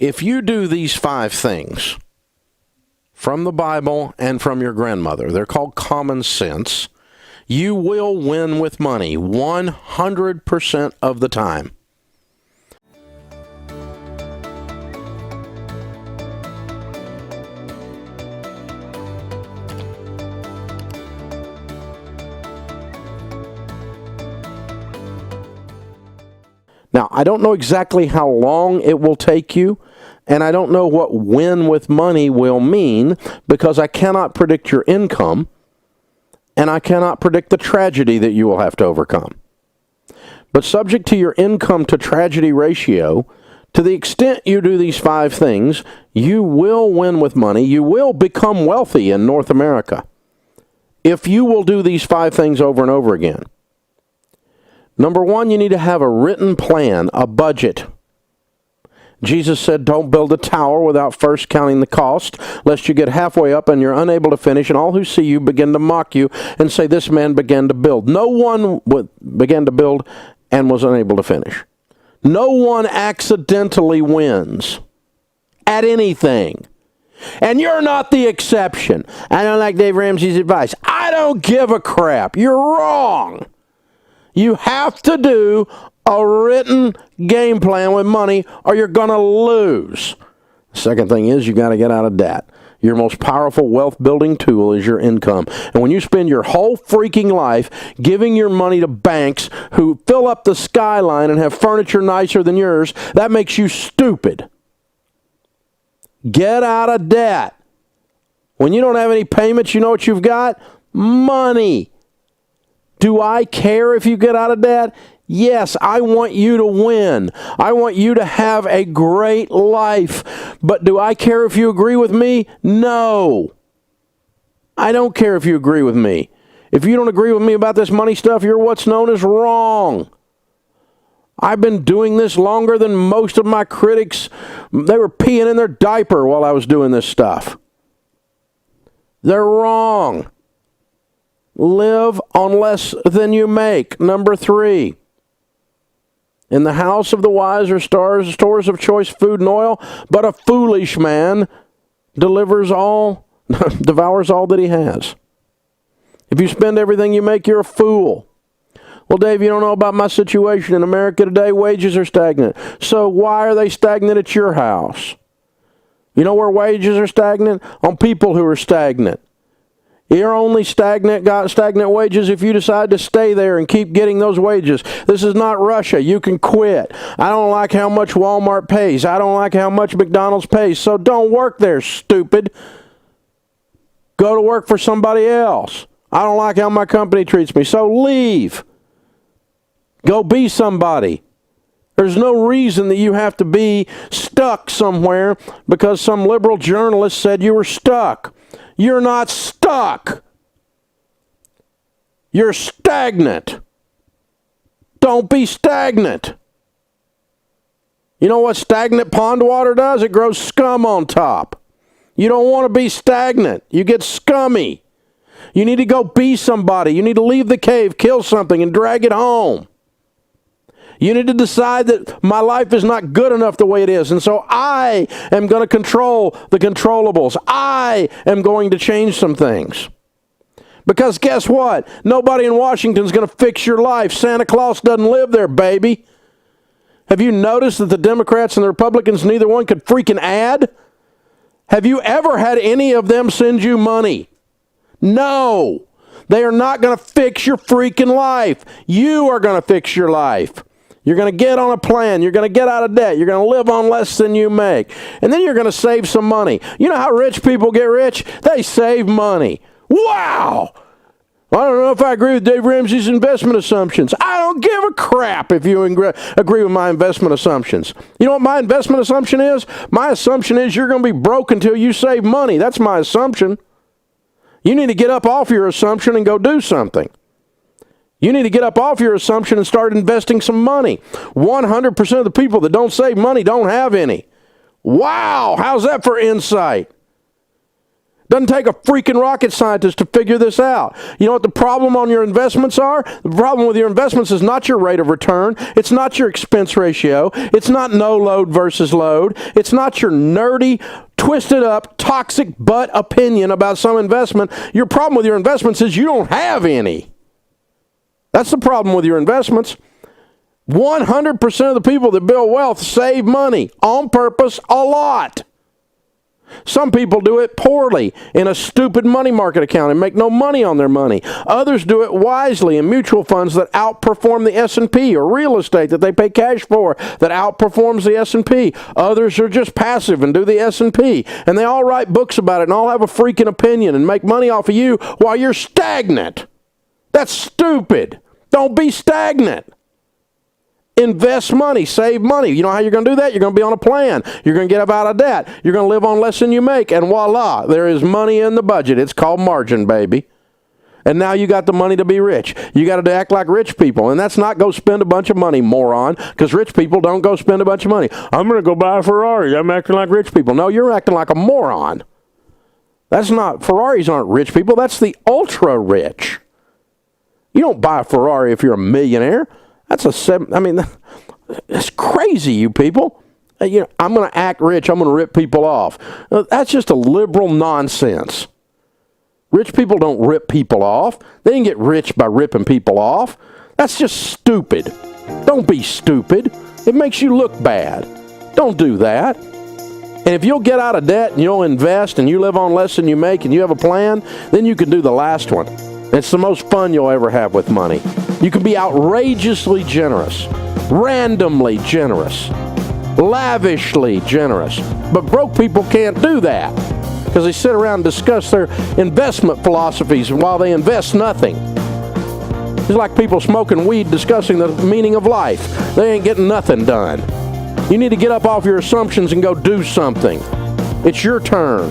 If you do these 5 things from the Bible and from your grandmother, they're called common sense, you will win with money 100% of the time. Now, I don't know exactly how long it will take you, and I don't know what win with money will mean, because I cannot predict your income, and I cannot predict the tragedy that you will have to overcome. But subject to your income to tragedy ratio, to the extent you do these 5 things, you will win with money. You will become wealthy in North America if you will do these 5 things over and over again. Number 1, you need to have a written plan, a budget. Jesus said, don't build a tower without first counting the cost, lest you get halfway up and you're unable to finish, and all who see you begin to mock you and say, this man began to build. No one began to build and was unable to finish. No one accidentally wins at anything. And you're not the exception. I don't like Dave Ramsey's advice. I don't give a crap. You're wrong. You have to do a written game plan with money, or you're going to lose. The second thing is you got to get out of debt. Your most powerful wealth-building tool is your income. And when you spend your whole freaking life giving your money to banks who fill up the skyline and have furniture nicer than yours, that makes you stupid. Get out of debt. When you don't have any payments, you know what you've got? Money. Do I care if you get out of debt? Yes, I want you to win. I want you to have a great life. But do I care if you agree with me? No. I don't care if you agree with me. If you don't agree with me about this money stuff, you're what's known as wrong. I've been doing this longer than most of my critics. They were peeing in their diaper while I was doing this stuff. They're wrong. Live on less than you make. Number 3. In the house of the wise are stores of choice food and oil, but a foolish man devours all that he has. If you spend everything you make, you're a fool. Well, Dave, you don't know about my situation. In America today, wages are stagnant. So why are they stagnant at your house? You know where wages are stagnant? On people who are stagnant. You're only got stagnant wages if you decide to stay there and keep getting those wages. This is not Russia. You can quit. I don't like how much Walmart pays. I don't like how much McDonald's pays. So don't work there, stupid. Go to work for somebody else. I don't like how my company treats me. So leave. Go be somebody. There's no reason that you have to be stuck somewhere because some liberal journalist said you were stuck. You're not stuck. You're stagnant. Don't be stagnant. You know what stagnant pond water does? It grows scum on top. You don't want to be stagnant. You get scummy. You need to go be somebody. You need to leave the cave, kill something, and drag it home. You need to decide that my life is not good enough the way it is. And so I am going to control the controllables. I am going to change some things. Because guess what? Nobody in Washington is going to fix your life. Santa Claus doesn't live there, baby. Have you noticed that the Democrats and the Republicans, neither one could freaking add? Have you ever had any of them send you money? No. They are not going to fix your freaking life. You are going to fix your life. You're going to get on a plan. You're going to get out of debt. You're going to live on less than you make. And then you're going to save some money. You know how rich people get rich? They save money. Wow! I don't know if I agree with Dave Ramsey's investment assumptions. I don't give a crap if you agree with my investment assumptions. You know what my investment assumption is? My assumption is you're going to be broke until you save money. That's my assumption. You need to get up off your assumption and go do something. You need to get up off your assumption and start investing some money. 100% of the people that don't save money don't have any. Wow, how's that for insight? Doesn't take a freaking rocket scientist to figure this out. You know what the problem on your investments are? The problem with your investments is not your rate of return. It's not your expense ratio. It's not no load versus load. It's not your nerdy, twisted up, toxic butt opinion about some investment. Your problem with your investments is you don't have any. That's the problem with your investments. 100% of the people that build wealth save money on purpose a lot. Some people do it poorly in a stupid money market account and make no money on their money. Others do it wisely in mutual funds that outperform the S&P, or real estate that they pay cash for that outperforms the S&P. Others are just passive and do the S&P. And they all write books about it and all have a freaking opinion and make money off of you while you're stagnant. That's stupid. Don't be stagnant. Invest money, save money. You know how you're going to do that? You're going to be on a plan. You're going to get out of debt. You're going to live on less than you make. And voila, there is money in the budget. It's called margin, baby. And now you got the money to be rich. You got to act like rich people. And that's not go spend a bunch of money, moron, because rich people don't go spend a bunch of money. I'm going to go buy a Ferrari. I'm acting like rich people. No, you're acting like a moron. That's not, Ferraris aren't rich people. That's the ultra rich. You don't buy a Ferrari if you're a millionaire. That's that's crazy, you people. I'm going to act rich. I'm going to rip people off. That's just a liberal nonsense. Rich people don't rip people off. They didn't get rich by ripping people off. That's just stupid. Don't be stupid. It makes you look bad. Don't do that. And if you'll get out of debt and you'll invest and you live on less than you make and you have a plan, then you can do the last one. It's the most fun you'll ever have with money. You can be outrageously generous, randomly generous, lavishly generous. But broke people can't do that because they sit around and discuss their investment philosophies while they invest nothing. It's like people smoking weed discussing the meaning of life. They ain't getting nothing done. You need to get up off your assumptions and go do something. It's your turn.